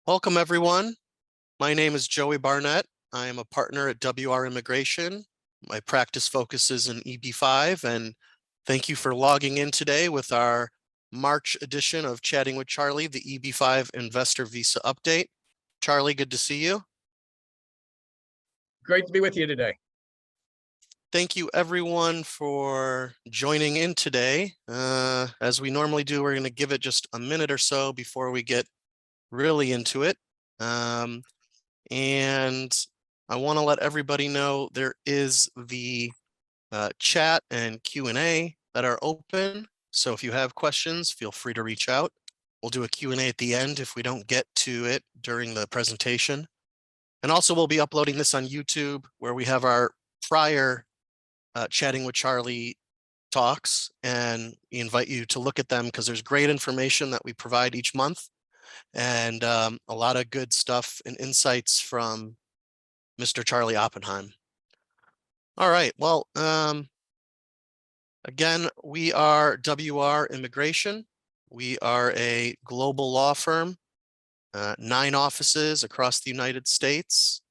Welcome, everyone. My name is Joey Barnett. I am a partner at WR Immigration. My practice focuses in EB5, and thank you for logging in today with our March edition of Chatting with Charlie, the EB5 Investor Visa Update. Charlie, good to see you. Great to be with you today. Thank you, everyone, for joining in today. As we normally do, we're going to give it just a minute or so before we get really into it. And I want to let everybody know there is the chat and Q&A that are open. So if you have questions, feel free to reach out. We'll do a Q&A at the end if we don't get to it during the presentation. And also we'll be uploading this on YouTube, where we have our prior Chatting with Charlie talks, and we invite you to look at them because there's great information that we provide each month, and a lot of good stuff and insights from Mr. Charlie Oppenheim. All right, well, again, we are WR Immigration. We are a global law firm, 9 offices across the United States,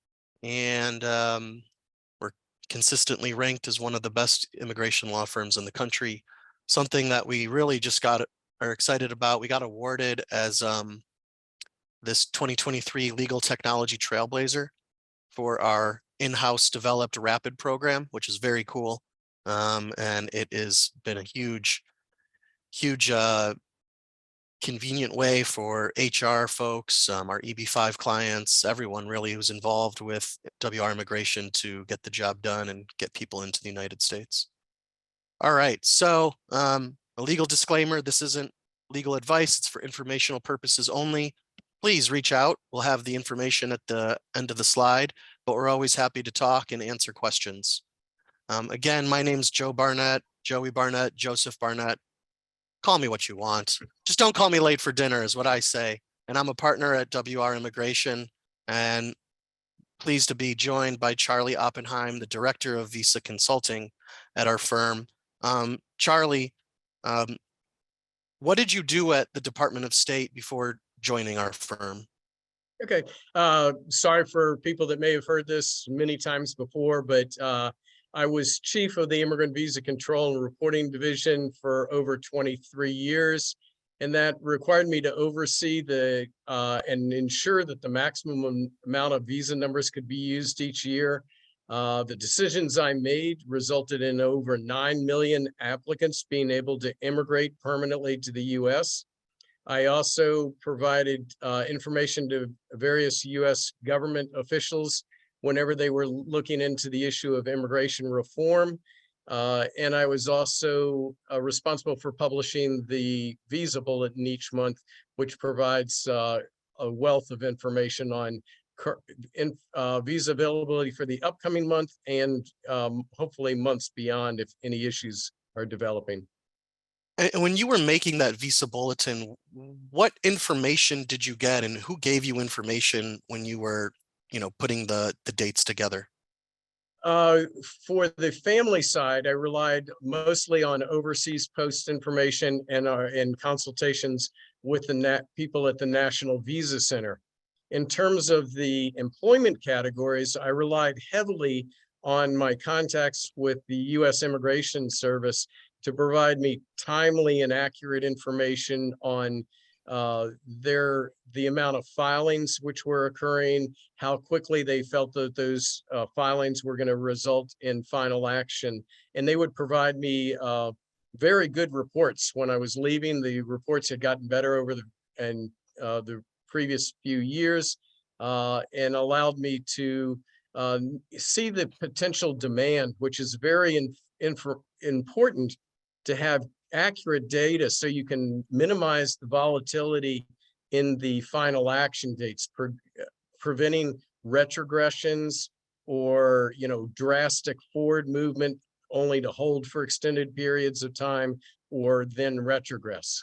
and we're consistently ranked as one of the best immigration law firms in the country, something that we really just are excited about. We got awarded as this 2023 Legal Technology Trailblazer for our in-house developed rapid program, which is very cool. And it has been a huge convenient way for HR folks, our EB5 clients, everyone really who's involved with WR Immigration to get the job done and get people into the United States. All right, so a legal disclaimer: this isn't legal advice, it's for informational purposes only. Please reach out. We'll have the information at the end of the slide, but we're always happy to talk and answer questions. Again, my name's Joe Barnett, Joey Barnett, Joseph Barnett. Call me what you want. Just don't call me late for dinner is what I say. And I'm a partner at WR Immigration, and pleased to be joined by Charlie Oppenheim, the Director of Visa Consulting at our firm. Charlie, what did you do at the Department of State before joining our firm? Okay, sorry for people that may have heard this many times before, but I was chief of the Immigrant Visa Control and Reporting Division for over 23 years, and that required me to oversee and ensure that the maximum amount of visa numbers could be used each year. The decisions I made resulted in over 9 million applicants being able to immigrate permanently to the U.S. I also provided information to various U.S. government officials whenever they were looking into the issue of immigration reform. And I was also responsible for publishing the Visa Bulletin each month, which provides a wealth of information on visa availability for the upcoming month and hopefully months beyond if any issues are developing. And when you were making that Visa Bulletin, what information did you get, and who gave you information when you were putting the dates together? For the family side, I relied mostly on overseas post information and consultations with the people at the National Visa Center. In terms of the employment categories, I relied heavily on my contacts with the U.S. Immigration Service to provide me timely and accurate information on the amount of filings which were occurring, how quickly they felt that those filings were going to result in final action. And they would provide me very good reports. When I was leaving, the reports had gotten better over the previous few years, and allowed me to see the potential demand, which is very important to have accurate data so you can minimize the volatility in the final action dates, preventing retrogressions or drastic forward movement only to hold for extended periods of time or then retrogress.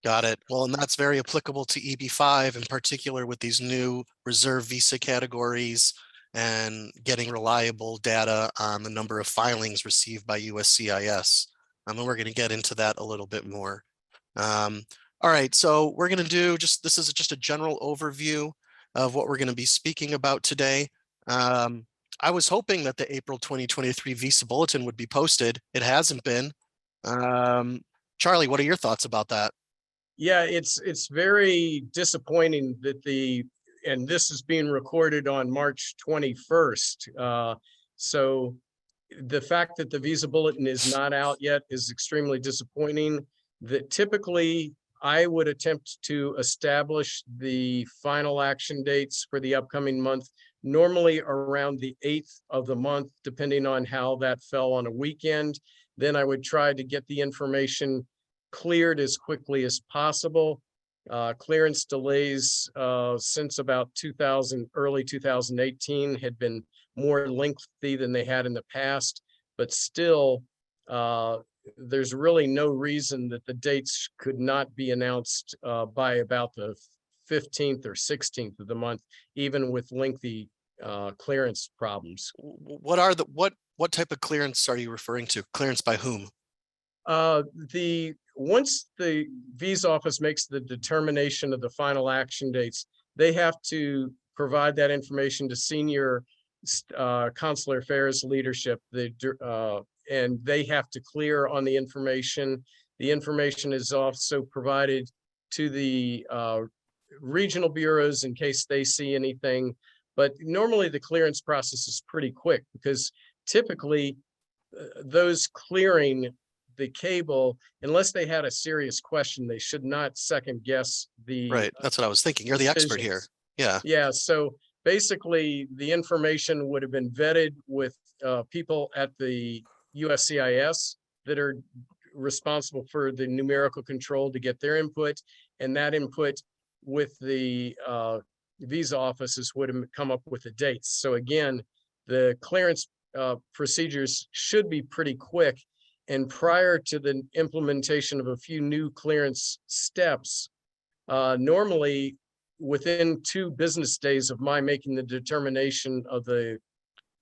Got it. Well, and that's very applicable to EB5 in particular, with these new reserve visa categories and getting reliable data on the number of filings received by USCIS. And we're going to get into that a little bit more. All right, so we're going to do this is just a general overview of what we're going to be speaking about today. I was hoping that the April 2023 Visa Bulletin would be posted. It hasn't been. Charlie, what are your thoughts about that? Yeah, it's very disappointing that and this is being recorded on March 21st. So the fact that the Visa Bulletin is not out yet is extremely disappointing. That typically I would attempt to establish the final action dates for the upcoming month, normally around the 8th of the month, depending on how that fell on a weekend. Then I would try to get the information cleared as quickly as possible. Clearance delays since about early 2018 had been more lengthy than they had in the past, but still there's really no reason that the dates could not be announced by about the 15th or 16th of the month, even with lengthy clearance problems. What type of clearance are you referring to? Clearance by whom? Once the visa office makes the determination of the final action dates, they have to provide that information to senior consular affairs leadership. And they have to clear on the information. The information is also provided to the regional bureaus in case they see anything. But normally the clearance process is pretty quick because typically those clearing the cable, unless they had a serious question, they should not second guess the Right, that's what I was thinking. You're the expert here. Yeah. Yeah, so basically the information would have been vetted with people at the USCIS that are responsible for the numerical control to get their input, and that input with the visa offices would have come up with the dates. So again, the clearance procedures should be pretty quick. And prior to the implementation of a few new clearance steps, normally within 2 business days of my making the determination of the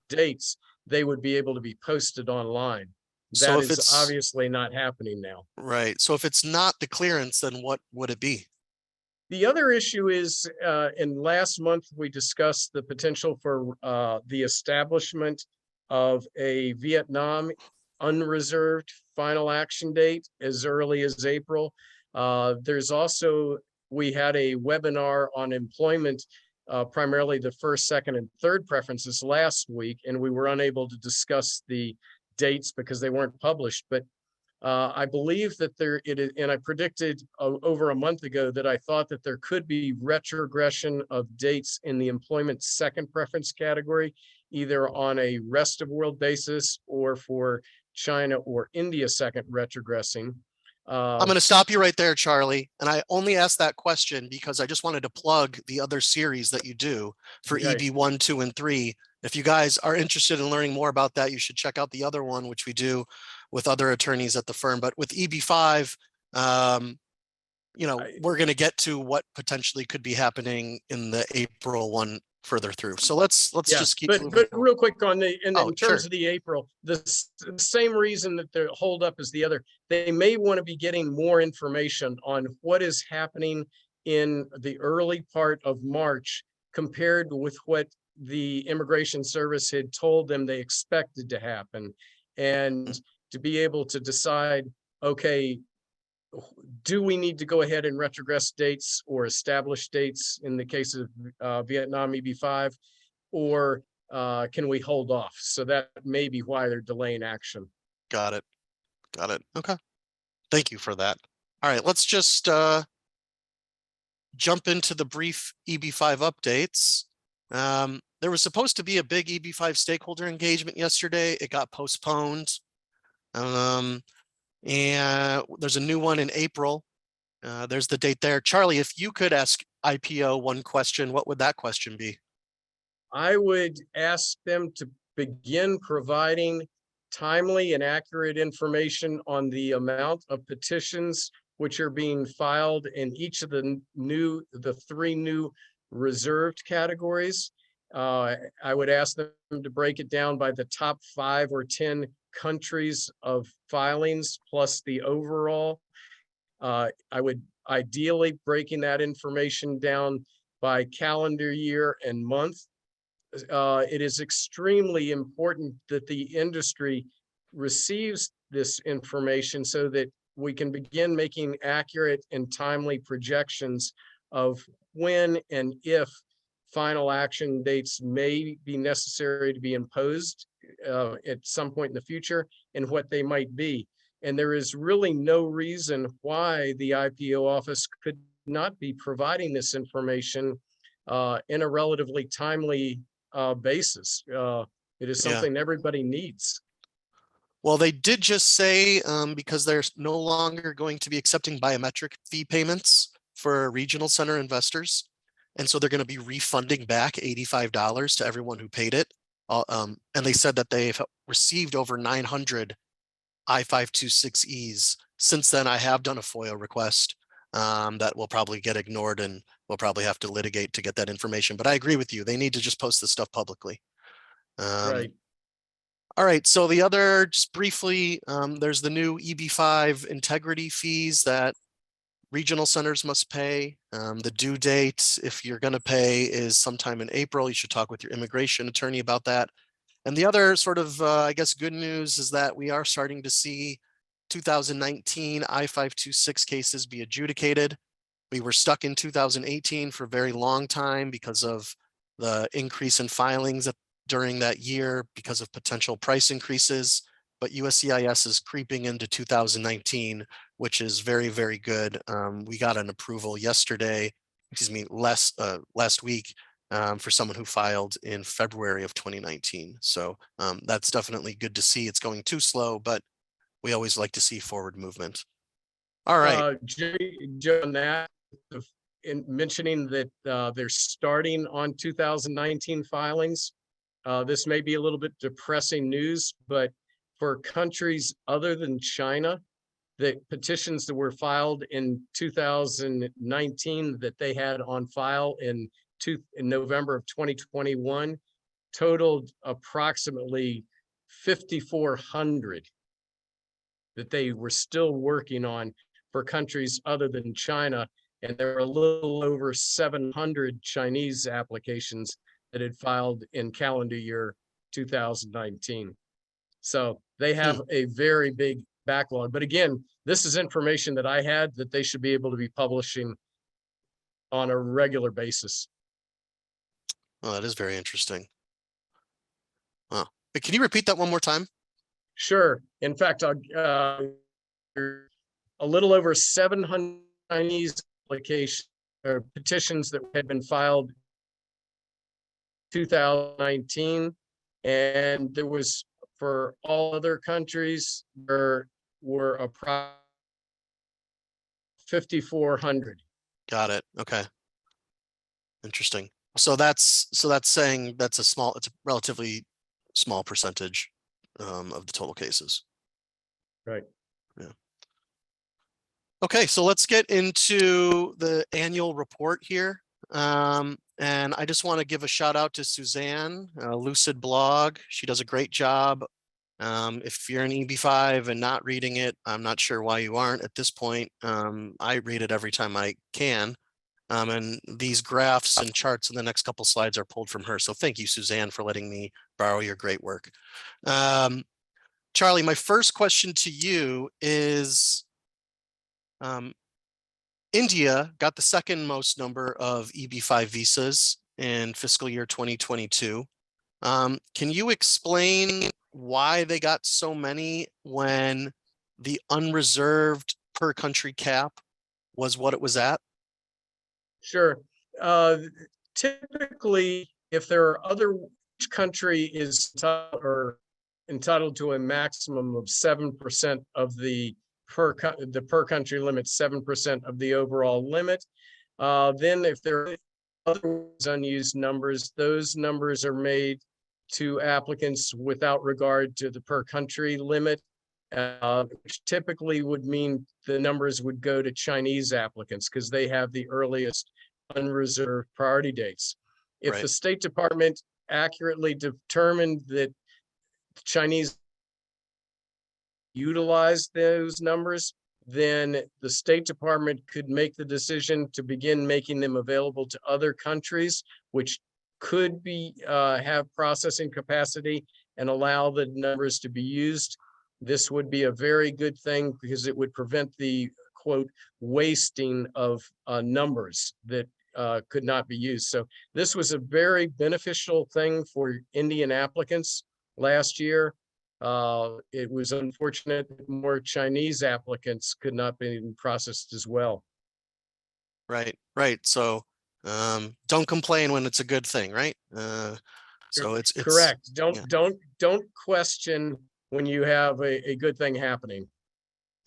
dates, they would be able to be posted online. So That if is it's obviously not happening now. right, so if it's not the clearance, then what would it be? The other issue is, in last month, we discussed the potential for the establishment of a Vietnam unreserved final action date as early as April. There's also, we had a webinar on employment, primarily the first, second, and third preferences last week, and we were unable to discuss the dates because they weren't published. But I believe that it is, and I predicted over a month ago that I thought that there could be retrogression of dates in the employment second preference category, either on a rest of world basis or for China or India second retrogressing. I'm going to stop you right there, Charlie. And I only asked that question because I just wanted to plug the other series that you do for EB1, 2, and 3. If you guys are interested in learning more about that, you should check out the other one, which we do with other attorneys at the firm. But with EB5, we're going to get to what potentially could be happening in the April one further through. So let's just keep moving. But real quick on in terms sure. of the April, the same reason that the hold up is the other, they may want to be getting more information on what is happening in the early part of March compared with what the Immigration Service had told them they expected to happen, and to be able to decide, okay, do we need to go ahead and retrogress dates or establish dates in the case of Vietnam EB5, or can we hold off? So that may be why they're delaying action. Got it. Okay. Thank you for that. All right, let's just jump into the brief EB5 updates. There was supposed to be a big EB5 stakeholder engagement yesterday. It got postponed. And there's a new one in April. There's the date there. Charlie, if you could ask IPO one question, what would that question be? I would ask them to begin providing timely and accurate information on the amount of petitions which are being filed in each of the 3 new reserved categories. I would ask them to break it down by the top 5 or 10 countries of filings plus the overall. I would ideally breaking that information down by calendar year and month. It is extremely important that the industry receives this information so that we can begin making accurate and timely projections of when and if final action dates may be necessary to be imposed at some point in the future, and what they might be. And there is really no reason why the IPO office could not be providing this information in a relatively timely basis. It is Yeah. something everybody needs. Well, they did just say because they're no longer going to be accepting biometric fee payments for regional center investors. And so they're going to be refunding back $85 to everyone who paid it. And they said that they've received over 900 I-526Es. Since then, I have done a FOIA request that will probably get ignored, and we'll probably have to litigate to get that information. But I agree with you. They need to just post this stuff publicly. Right. All right, so the other, just briefly, there's the new EB5 integrity fees that regional centers must pay. The due date, if you're going to pay, is sometime in April. You should talk with your immigration attorney about that. And the other sort of, I guess, good news is that we are starting to see 2019 I-526 cases be adjudicated. We were stuck in 2018 for a very long time because of the increase in filings during that year because of potential price increases. But USCIS is creeping into 2019, which is very, very good. We got an approval yesterday, last week, for someone who filed in February of 2019. So that's definitely good to see. It's going too slow, but we always like to see forward movement. All right. Joe, on that, in mentioning that they're starting on 2019 filings, this may be a little bit depressing news, but for countries other than China, the petitions that were filed in 2019 that they had on file in November of 2021 totaled approximately 5,400 that they were still working on for countries other than China. And there were a little over 700 Chinese applications that had filed in calendar year 2019. So they have a very big backlog. But again, this is information that I had that they should be able to be publishing on a regular basis. Oh, that is very interesting. Wow. But can you repeat that one more time? Sure. In fact, a little over 700 Chinese applications or petitions that had been filed 2019, and there was, for all other countries, there were approximately 5,400. Got it. Okay. Interesting. So that's saying it's a relatively small percentage of the total cases. Right. Yeah. Okay, so let's get into the annual report here. And I just want to give a shout out to Suzanne, Lucid Blog. She does a great job. If you're an EB5 and not reading it, I'm not sure why you aren't at this point. I read it every time I can. And these graphs and charts in the next couple slides are pulled from her. So thank you, Suzanne, for letting me borrow your great work. Charlie, my first question to you is, India got the second most number of EB5 visas in fiscal year 2022. Can you explain why they got so many when the unreserved per country cap was what it was at? Sure. Typically, if there are other, each country is entitled to a maximum of 7% of the per country limit, 7% of the overall limit. Then if there are other unused numbers, those numbers are made to applicants without regard to the per country limit, which typically would mean the numbers would go to Chinese applicants because they have the earliest unreserved priority dates. If Right. the State Department accurately determined that Chinese utilize those numbers, then the State Department could make the decision to begin making them available to other countries, which could be have processing capacity and allow the numbers to be used. This would be a very good thing because it would prevent the quote wasting of numbers that could not be used. So this was a very beneficial thing for Indian applicants last year. It was unfortunate that more Chinese applicants could not be processed as well. Right, right. So don't complain when it's a good thing, right? So it's Correct. yeah. Don't question when you have a good thing happening.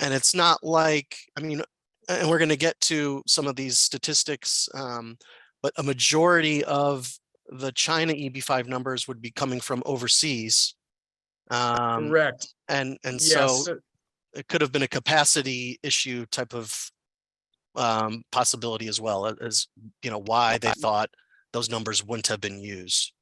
And it's not like, I mean, and we're going to get to some of these statistics, but a majority of the China EB5 numbers would be coming from overseas. Correct. And Yes. so it could have been a capacity issue type of possibility as well as, you know, why they thought those numbers wouldn't have been used.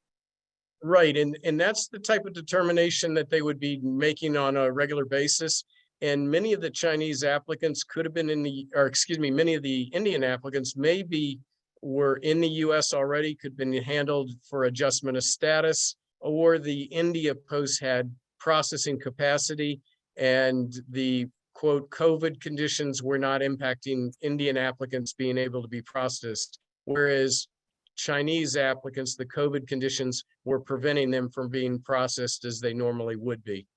Right. And that's the type of determination that they would be making on a regular basis. And many of the Chinese applicants could have been in the, or excuse me, many of the Indian applicants maybe were in the US already, could have been handled for adjustment of status, or the India post had processing capacity and the quote COVID conditions were not impacting Indian applicants being able to be processed. Whereas Chinese applicants, the COVID conditions were preventing them from being processed as they normally would be.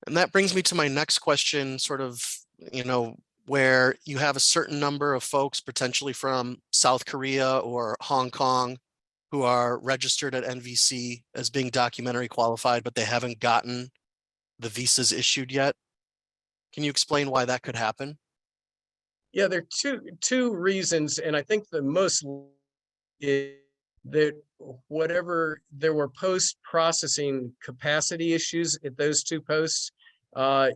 And that brings me to my next question, sort of, you know, where you have a certain number of folks potentially from South Korea or Hong Kong who are registered at NVC as being documentary qualified, but they haven't gotten the visas issued yet. Can you explain why that could happen? Yeah, there are two reasons, and I think the most is that whatever there were post-processing capacity issues at those two posts,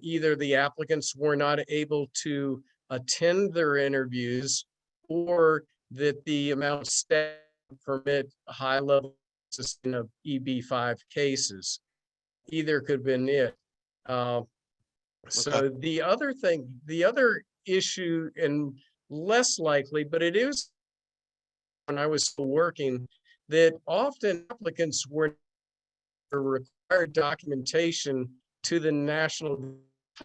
either the applicants were not able to attend their interviews, or that the amount of staff permit a high level of EB5 cases. Either could have been it. Okay. So the other thing, the other issue, and less likely, but it is when I was still working, that often applicants were required documentation to the national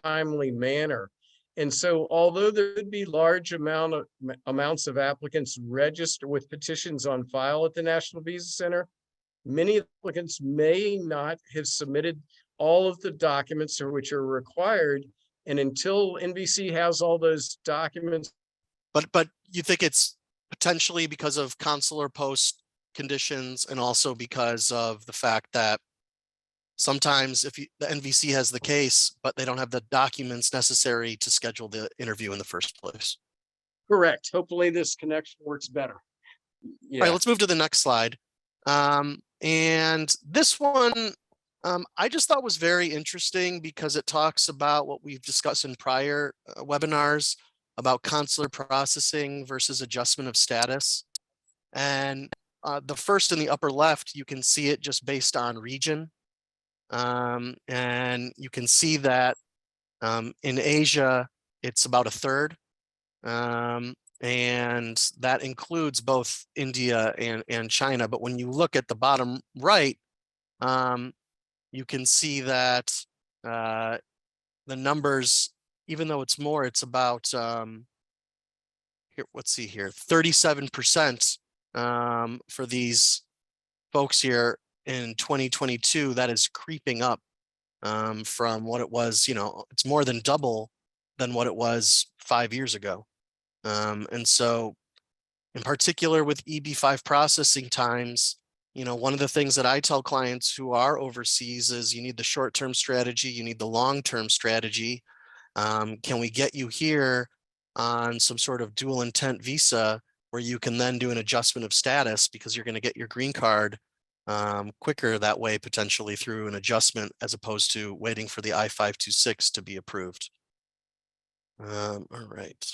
timely manner. And so although there would be large amounts of applicants registered with petitions on file at the National Visa Center, many applicants may not have submitted all of the documents which are required. And until NVC has all those documents. But you think it's potentially because of consular post conditions and also because of the fact that sometimes if the NVC has the case, but they don't have the documents necessary to schedule the interview in the first place. Correct. Hopefully this connection works better. Yeah. All right, let's move to the next slide. And this one, I just thought was very interesting because it talks about what we've discussed in prior webinars about consular processing versus adjustment of status. And the first in the upper left, you can see it just based on region. And you can see that in Asia, it's about a third. And that includes both India and China. But when you look at the bottom right, you can see that the numbers, even though it's more, it's about here, let's see here, 37% for these folks here in 2022. That is creeping up from what it was, you know, it's more than double than what it was 5 years ago. And so in particular with EB5 processing times, you know, one of the things that I tell clients who are overseas is you need the short-term strategy, you need the long-term strategy. Can we get you here on some sort of dual intent visa where you can then do an adjustment of status because you're going to get your green card quicker that way, potentially through an adjustment as opposed to waiting for the I-526 to be approved. All right.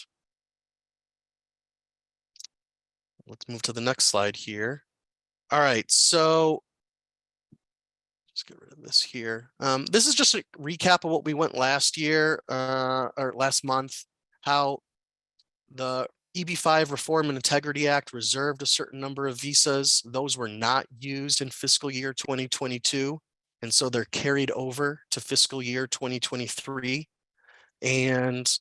Let's move to the next slide here. All right, so Let's get rid of this here. This is just a recap of what we went last year, or last month, how the EB5 Reform and Integrity Act reserved a certain number of visas. Those were not used in fiscal year 2022. And so they're carried over to fiscal year 2023. And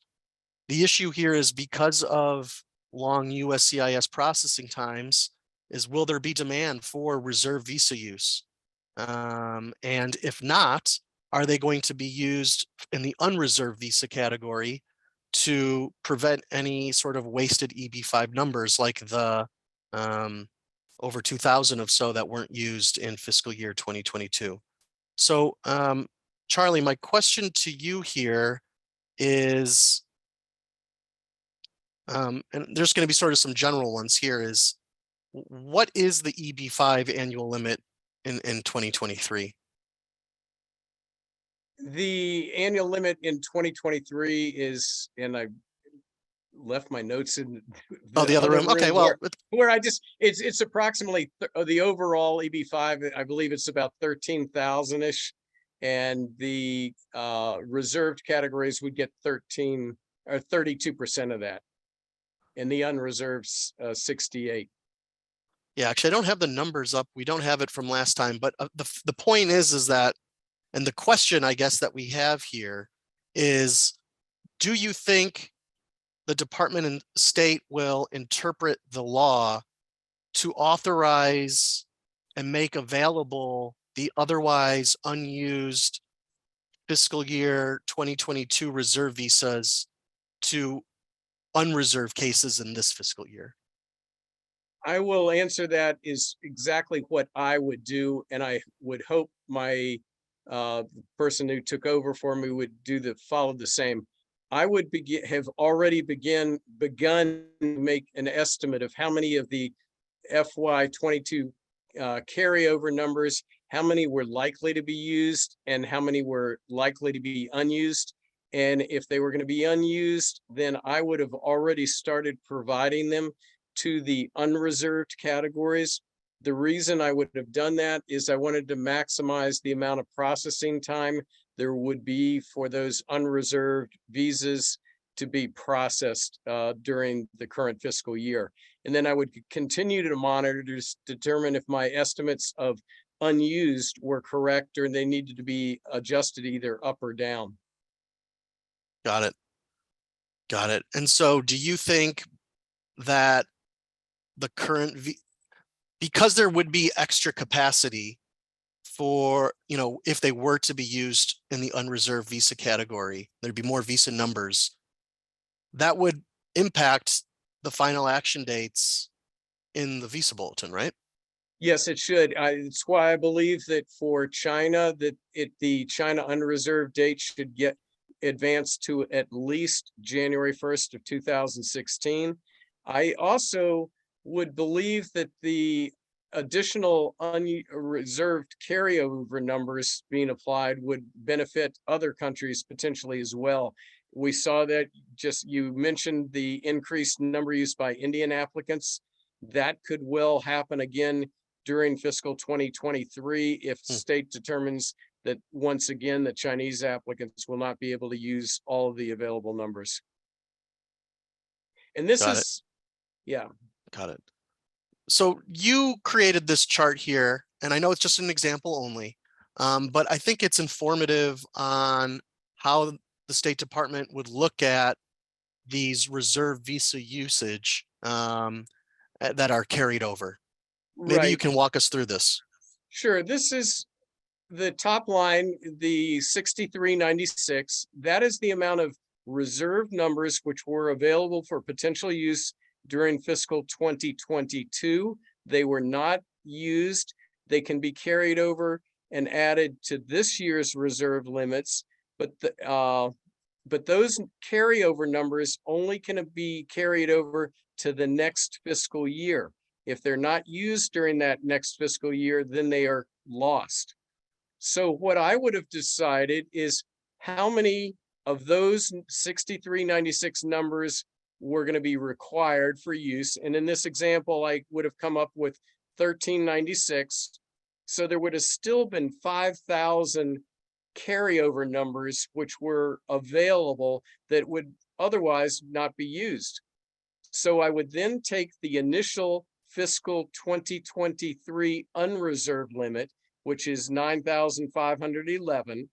the issue here is because of long USCIS processing times, is will there be demand for reserve visa use? And if not, are they going to be used in the unreserved visa category to prevent any sort of wasted EB5 numbers like the over 2,000 of so that weren't used in fiscal year 2022? So Charlie, my question to you here is, and there's going to be sort of some general ones here, is what is the EB5 annual limit in 2023? The annual limit in 2023 is, and I left my notes in the other room. Okay, well, where I just, it's approximately the overall EB5, I believe it's about 13,000-ish. And the reserved categories would get 13 or 32% of that. And the unreserved 68. Yeah, actually, I don't have the numbers up. We don't have it from last time, but the point is that, and the question I guess that we have here is, do you think the Department of State will interpret the law to authorize and make available the otherwise unused fiscal year 2022 reserve visas to unreserved cases in this fiscal year? I will answer that is exactly what I would do, and I would hope my person who took over for me would follow the same. I would have already begun to make an estimate of how many of the FY22 carryover numbers, how many were likely to be used and how many were likely to be unused. And if they were going to be unused, then I would have already started providing them to the unreserved categories. The reason I would have done that is I wanted to maximize the amount of processing time there would be for those unreserved visas to be processed during the current fiscal year. And then I would continue to monitor to determine if my estimates of unused were correct or they needed to be adjusted either up or down. Got it. Got it. And so do you think that the current, because there would be extra capacity for, if they were to be used in the unreserved visa category, there'd be more visa numbers that would impact the final action dates in the visa bulletin, right? Yes, it should. It's why I believe that for China, that the China unreserved date should get advanced to at least January 1st of 2016. I also would believe that the additional unreserved carryover numbers being applied would benefit other countries potentially as well. We saw that, you mentioned the increased number used by Indian applicants. That could well happen again during fiscal 2023 if state determines that once again the Chinese applicants will not be able to use all of the available numbers. And this is, yeah. Got it. So you created this chart here, and I know it's just an example only, but I think it's informative on how the State Department would look at these reserve visa usage that are carried over. Maybe you can walk us through this. Sure. This is the top line, the 6396. That is the amount of reserved numbers which were available for potential use during fiscal 2022. They were not used. They can be carried over and added to this year's reserve limits, but those carryover numbers only can be carried over to the next fiscal year. If they're not used during that next fiscal year, then they are lost. So what I would have decided is how many of those 6396 numbers were going to be required for use. And in this example, I would have come up with 1396. So there would have still been 5,000 carryover numbers which were available that would otherwise not be used. So I would then take the initial fiscal 2023 unreserved limit, which is 9,511.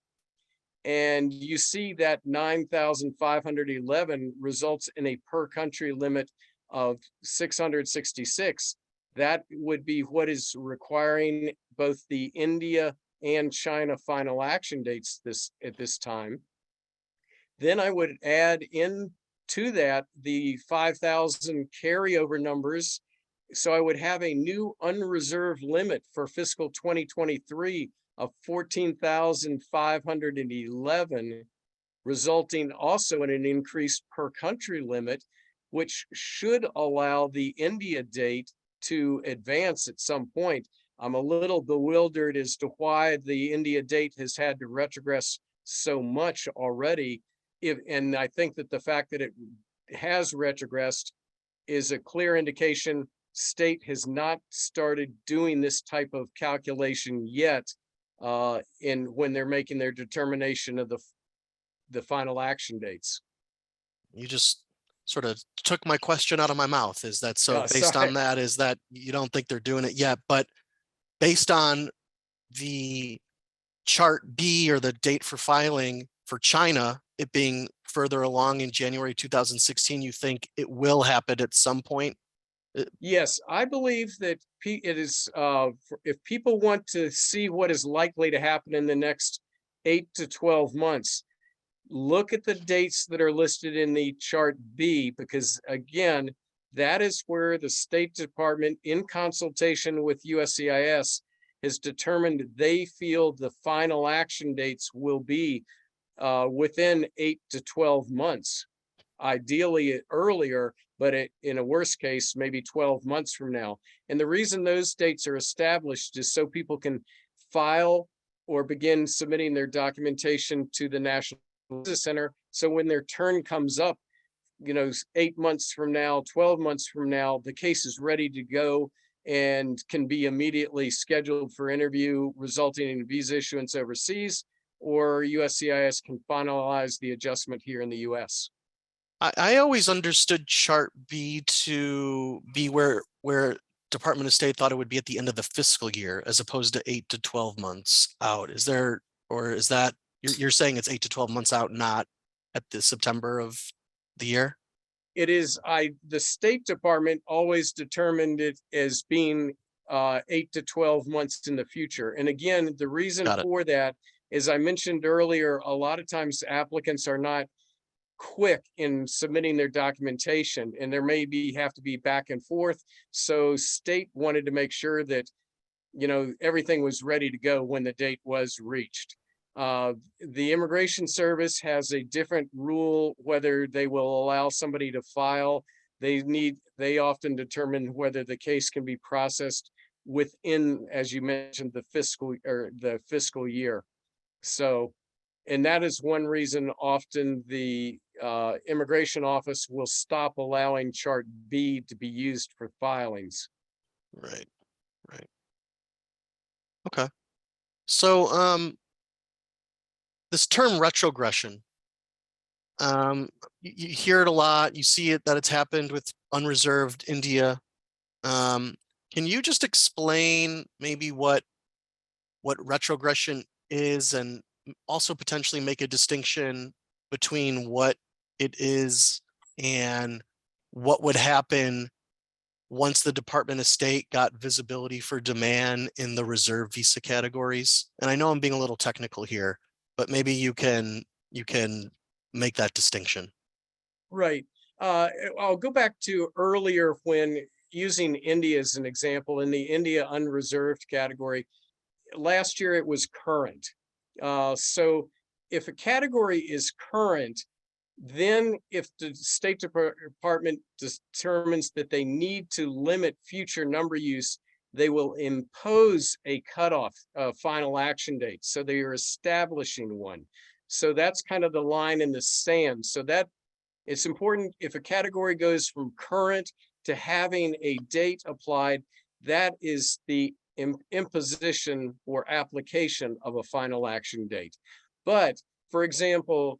And you see that 9,511 results in a per country limit of 666. That would be what is requiring both the India and China final action dates at this time. Then I would add in to that the 5,000 carryover numbers. So I would have a new unreserved limit for fiscal 2023 of 14,511, resulting also in an increased per country limit, which should allow the India date to advance at some point. I'm a little bewildered as to why the India date has had to retrogress so much already. And I think that the fact that it has retrogressed is a clear indication state has not started doing this type of calculation yet when they're making their determination of the final action dates. You just sort of took my question out of my mouth. Is that so? Yeah, Based sorry. on that, is that you don't think they're doing it yet, but based on the chart B, or the date for filing for China, it being further along in January 2016, you think it will happen at some point? Yes, I believe that it is, if people want to see what is likely to happen in the next 8 to 12 months, look at the dates that are listed in the chart B, because again, that is where the State Department, in consultation with USCIS, has determined they feel the final action dates will be within 8 to 12 months, ideally earlier, but in a worst case, maybe 12 months from now. And the reason those dates are established is so people can file or begin submitting their documentation to the National Visa Center. So when their turn comes up, 8 months from now, 12 months from now, the case is ready to go and can be immediately scheduled for interview, resulting in visa issuance overseas, or USCIS can finalize the adjustment here in the US. I always understood chart B to be where Department of State thought it would be at the end of the fiscal year, as opposed to 8 to 12 months out. Is there, or is that, you're saying it's 8 to 12 months out, not at the September of the year? It is, the State Department always determined it as being 8 to 12 months in the future. And again, the reason for that, as I mentioned earlier, a lot of times applicants are not quick in submitting their documentation, and there may have to be back and forth. So state wanted to make sure that everything was ready to go when the date was reached. The Immigration Service has a different rule whether they will allow somebody to file. They often determine whether the case can be processed within, as you mentioned, the fiscal year. So, and that is one reason often the Immigration Office will stop allowing Chart B to be used for filings. Right. Okay. So, this term retrogression, you hear it a lot. You see it, that it's happened with unreserved India. Can you just explain maybe what retrogression is, and also potentially make a distinction between what it is and what would happen once the Department of State got visibility for demand in the reserve visa categories? And I know I'm being a little technical here, but maybe you can make that distinction. Right. I'll go back to earlier when using India as an example. In the India unreserved category, last year it was current. So if a category is current, then if the State Department determines that they need to limit future number use, they will impose a cutoff final action date. So they are establishing one. So that's kind of the line in the sand. So that it's important, if a category goes from current to having a date applied, that is the imposition or application of a final action date. But for example,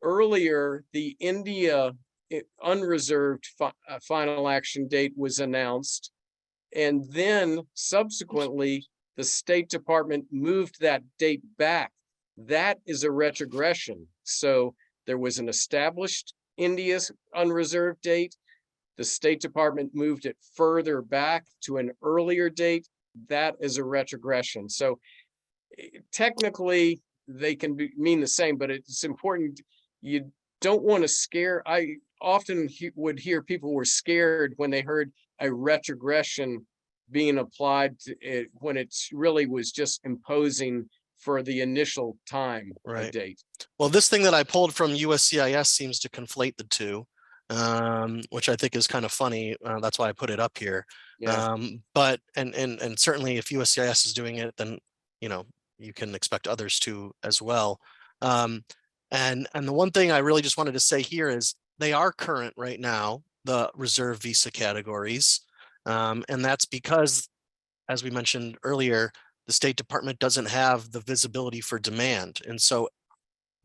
earlier, the India unreserved final action date was announced. And then subsequently, the State Department moved that date back. That is a retrogression. So there was an established India's unreserved date. The State Department moved it further back to an earlier date. That is a retrogression. So technically, they can mean the same, but it's important. You don't want to scare. I often would hear people were scared when they heard a retrogression being applied to it, when it's really was just imposing for the initial time date. Well, this thing that I pulled from USCIS seems to conflate the two, which I think is kind of funny. That's why I put it up here. Yeah. But and certainly if USCIS is doing it, then you can expect others to as well. And the one thing I really just wanted to say here is they are current right now, the reserve visa categories. And that's because, as we mentioned earlier, the State Department doesn't have the visibility for demand. And so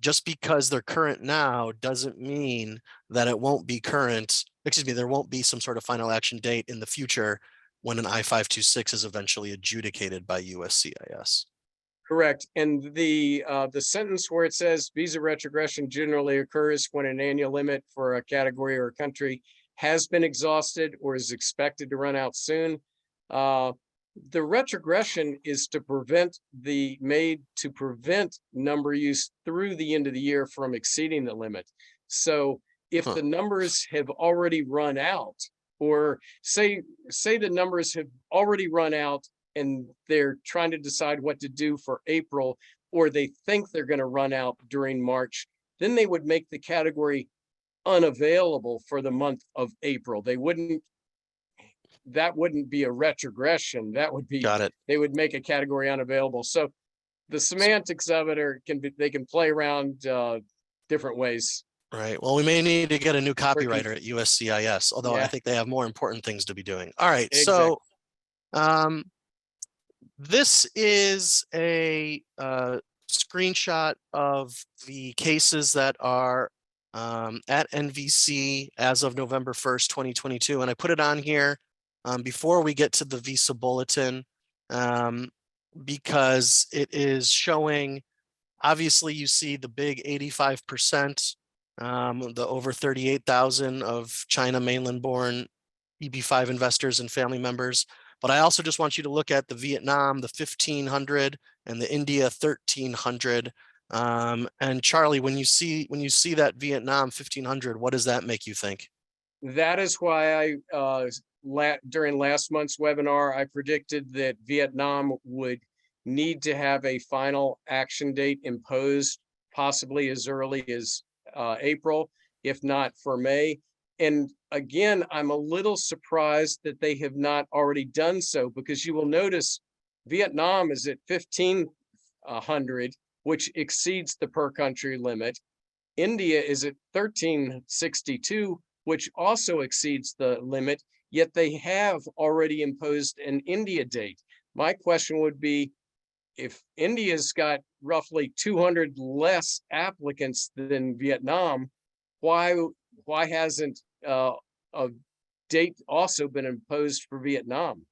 just because they're current now doesn't mean that it won't be current. Excuse me, there won't be some sort of final action date in the future when an I-526 is eventually adjudicated by USCIS. Correct. And the sentence where it says visa retrogression generally occurs when an annual limit for a category or a country has been exhausted or is expected to run out soon. The retrogression is to prevent number use through the end of the year from exceeding the limit. So if the numbers have already run out, or say the numbers have already run out and they're trying to decide what to do for April, or they think they're going to run out during March, then they would make the category unavailable for the month of April. That wouldn't be a retrogression. That would be, they would make a category unavailable. So the semantics of it they can play around different ways. Right. Well, we may need to get a new copywriter at USCIS, although I think they have more important things to be doing. All right. Exactly. So this is a screenshot of the cases that are at NVC as of November 1st, 2022. And I put it on here before we get to the Visa Bulletin because it is showing, obviously you see the big 85%, the over 38,000 of China mainland born EB5 investors and family members. But I also just want you to look at the Vietnam, the 1,500, and the India 1,300. And Charlie, when you see that Vietnam 1,500, what does that make you think? That is why I during last month's webinar, I predicted that Vietnam would need to have a final action date imposed, possibly as early as April, if not for May. And again, I'm a little surprised that they have not already done so, because you will notice Vietnam is at 1,500, which exceeds the per country limit. India is at 1,362, which also exceeds the limit, yet they have already imposed an India date. My question would be, if India's got roughly 200 less applicants than Vietnam, why hasn't a date also been imposed for Vietnam?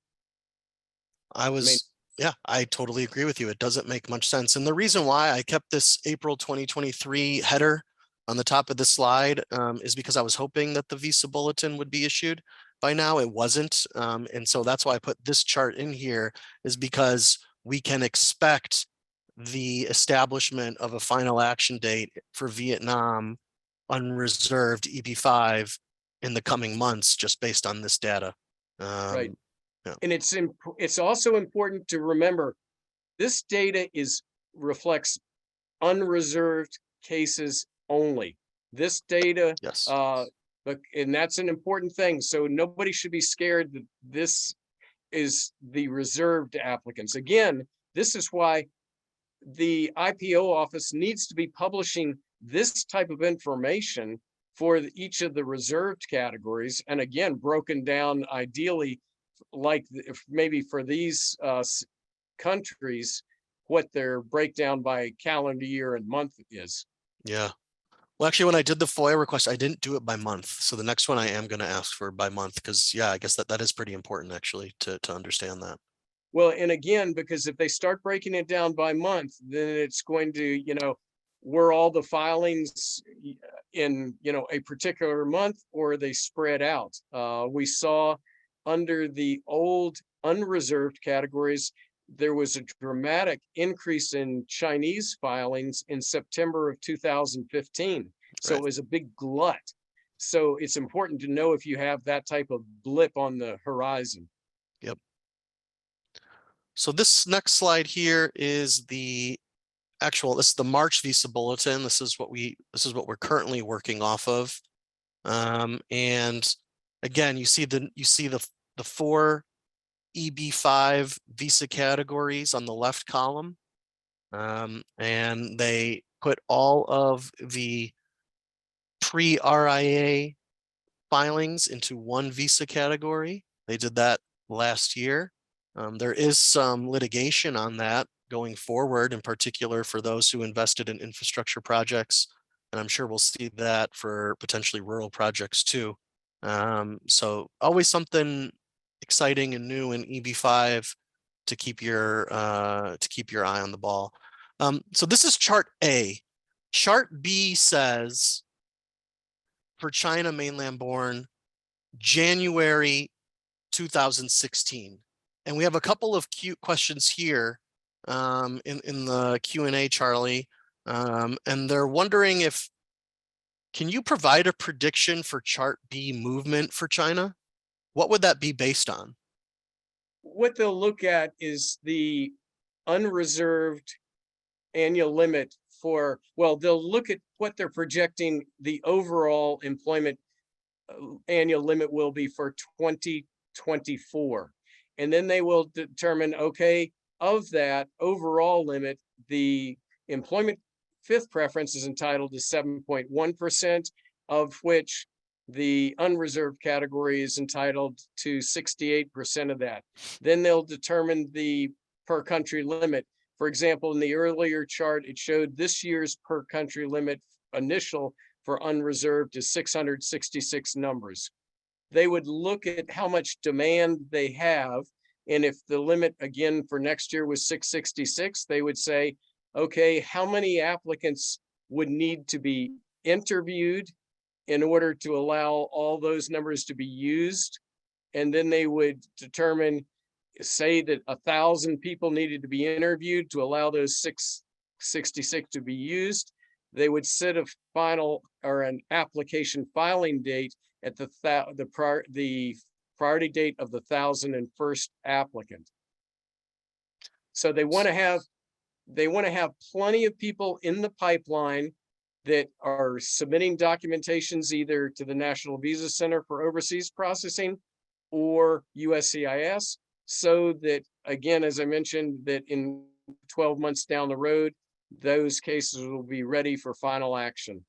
Yeah, I totally agree with you. It doesn't make much sense. And the reason why I kept this April 2023 header on the top of the slide is because I was hoping that the Visa Bulletin would be issued by now. It wasn't. And so that's why I put this chart in here, is because we can expect the establishment of a final action date for Vietnam unreserved EB5 in the coming months, just based on this data. Right. Yeah. And it's also important to remember, this data reflects unreserved cases only. This data, yes, and that's an important thing. So nobody should be scared that this is the reserved applicants. Again, this is why the IPO office needs to be publishing this type of information for each of the reserved categories, and again, broken down ideally like if maybe for these countries, what their breakdown by calendar year and month is. Yeah. Well, actually, when I did the FOIA request, I didn't do it by month. So the next one I am going to ask for by month because, yeah, I guess that is pretty important actually to understand that. Well, and again, because if they start breaking it down by month, then it's going to, were all the filings in, a particular month, or they spread out. We saw under the old unreserved categories, there was a dramatic increase in Chinese filings in September of 2015. So Right. it was a big glut. So it's important to know if you have that type of blip on the horizon. Yep. So this next slide here is this is the March Visa Bulletin. This is what we're currently working off of. And again, you see the 4 EB5 visa categories on the left column. And they put all of the pre-RIA filings into one visa category. They did that last year. There is some litigation on that going forward, in particular for those who invested in infrastructure projects. And I'm sure we'll see that for potentially rural projects too. So always something exciting and new in EB5 to keep your eye on the ball. So this is chart A. Chart B says for China mainland born, January 2016. And we have a couple of cute questions here in the Q&A, Charlie. And they're wondering can you provide a prediction for chart B movement for China? What would that be based on? What they'll look at is the unreserved annual limit they'll look at what they're projecting the overall employment annual limit will be for 2024. And then they will determine, okay, of that overall limit, the employment fifth preference is entitled to 7.1%, of which the unreserved category is entitled to 68% of that. Then they'll determine the per country limit. For example, in the earlier chart, it showed this year's per country limit initial for unreserved is 666 numbers. They would look at how much demand they have. And if the limit again for next year was 666, they would say, okay, how many applicants would need to be interviewed in order to allow all those numbers to be used? And then they would determine, say that 1,000 people needed to be interviewed to allow those 666 to be used. They would set a final or an application filing date at the priority date of the 1,001st applicant. So they want to have plenty of people in the pipeline that are submitting documentations either to the National Visa Center for Overseas Processing or USCIS, so that, again, as I mentioned, that in 12 months down the road, those cases will be ready for final action.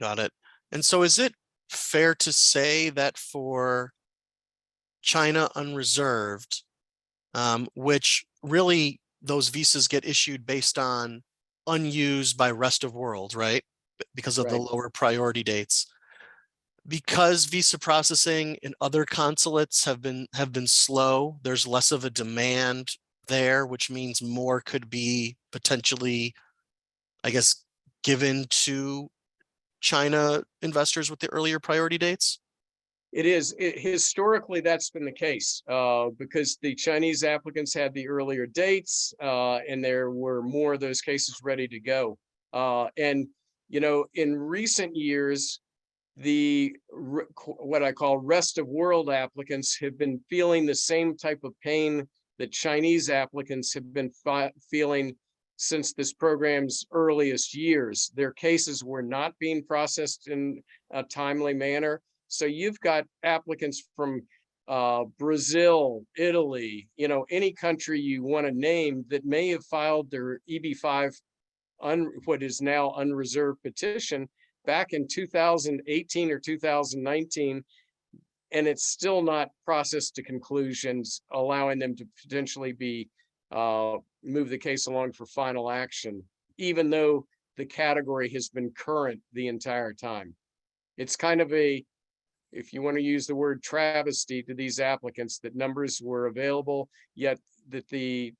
Got it. And so is it fair to say that for China unreserved, which really those visas get issued based on unused by rest of world, right? Because of the lower priority dates. Because visa processing in other consulates have been slow, there's less of a demand there, which means more could be potentially, I guess, given to China investors with the earlier priority dates? It is. Historically, that's been the case because the Chinese applicants had the earlier dates and there were more of those cases ready to go. And, in recent years, what I call rest of world applicants have been feeling the same type of pain that Chinese applicants have been feeling since this program's earliest years. Their cases were not being processed in a timely manner. So you've got applicants from Brazil, Italy, any country you want to name that may have filed their EB5, what is now unreserved petition back in 2018 or 2019. and it's still not processed to conclusions, allowing them to potentially be move the case along for final action, even though the category has been current the entire time. It's kind of a, if you want to use the word travesty to these applicants, that numbers were available, yet that the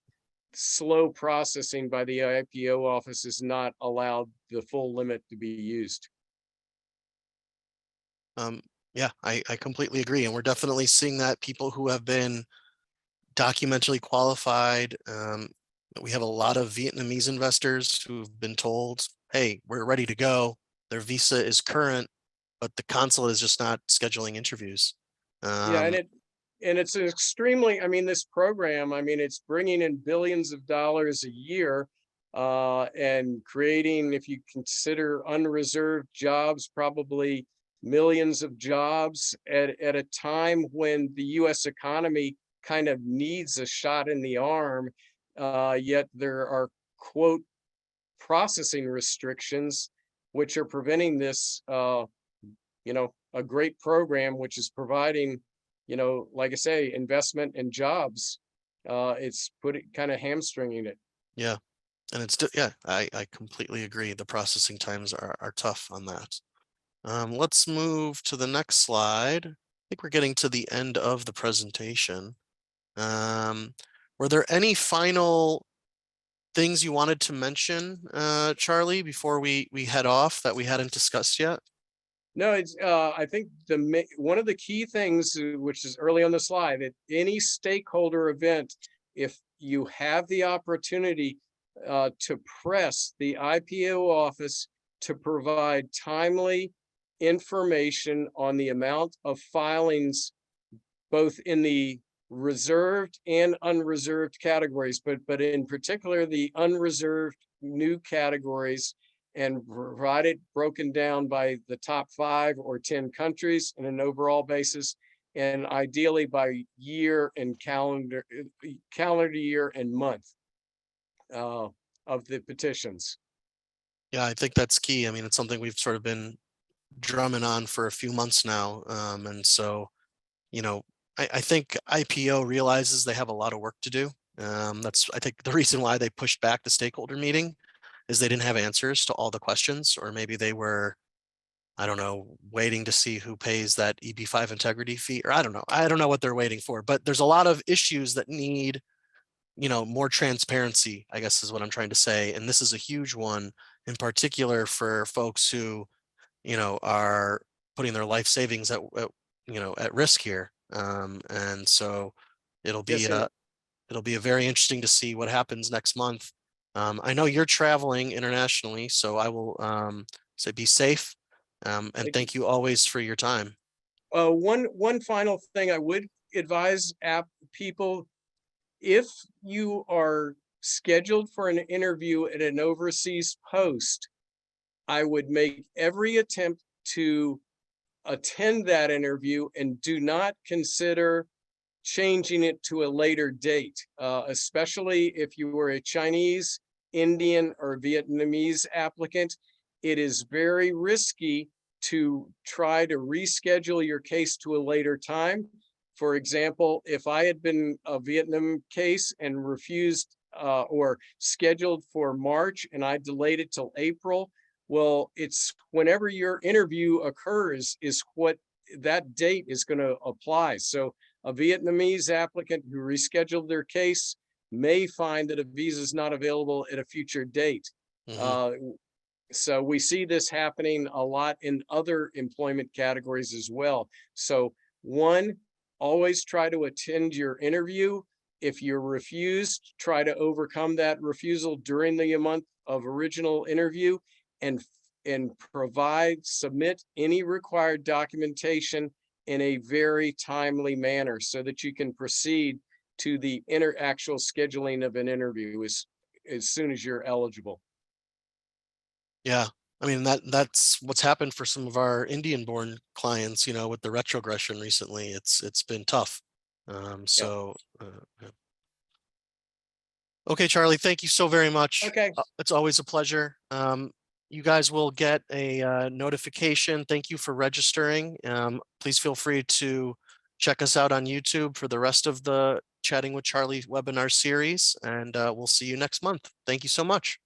slow processing by the IPO office has not allowed the full limit to be used. Yeah, I completely agree. And we're definitely seeing that people who have been documentally qualified. We have a lot of Vietnamese investors who've been told, hey, we're ready to go. Their visa is current, but the consulate is just not scheduling interviews. Yeah, Um, and it's extremely, I mean, this program, I mean, it's bringing in billions of dollars a year, and creating, if you consider unreserved jobs, probably millions of jobs at a time when the US economy kind of needs a shot in the arm. Yet there are, quote, processing restrictions, which are preventing this, a great program, which is providing, like I say, investment and jobs. It's kind of hamstringing it. yeah, and yeah, I completely agree. The processing times are tough on that. Let's move to the next slide. I think we're getting to the end of the presentation. Were there any final things you wanted to mention, Charlie, before we head off that we hadn't discussed yet? No, it's I think one of the key things, which is early on the slide, at any stakeholder event, if you have the opportunity to press the IPO office to provide timely information on the amount of filings, both in the reserved and unreserved categories, but in particular the unreserved new categories, and provide it broken down by the top 5 or 10 countries in an overall basis, and ideally by year and calendar year and month of the petitions. Yeah, I think that's key. I mean, it's something we've sort of been drumming on for a few months now. And so, you know, I think IPO realizes they have a lot of work to do. That's, I think, the reason why they pushed back the stakeholder meeting is they didn't have answers to all the questions, or maybe they were, I don't know, waiting to see who pays that EB5 integrity fee, or I don't know. I don't know what they're waiting for, but there's a lot of issues that need, more transparency, I guess is what I'm trying to say. And this is a huge one in particular for folks who, are putting their life savings at risk here. And so it'll be Yes, and it'll be a very interesting to see what happens next month. I know you're traveling internationally, so I will say be safe. And thank you. thank you always for your time. One final thing I would advise people, if you are scheduled for an interview at an overseas post, I would make every attempt to attend that interview and do not consider changing it to a later date, especially if you were a Chinese, Indian, or Vietnamese applicant. It is very risky to try to reschedule your case to a later time. For example, if I had been a Vietnam case and refused or scheduled for March and I delayed it till April, well, it's whenever your interview occurs is what that date is going to apply. So a Vietnamese applicant who rescheduled their case may find that a visa is not available at a future date. Mhm. So we see this happening a lot in other employment categories as well. So one, always try to attend your interview. If you're refused, try to overcome that refusal during the month of original interview, and submit any required documentation in a very timely manner so that you can proceed to the actual scheduling of an interview as soon as you're eligible. Yeah. I mean, that's what's happened for some of our Indian born clients, with the retrogression recently. It's been tough. Yeah. Yeah. Okay, Charlie, thank you so very much. Okay. It's always a pleasure. You guys will get a notification. Thank you for registering. Please feel free to check us out on YouTube for the rest of the Chatting with Charlie webinar series, and we'll see you next month. Thank you so much.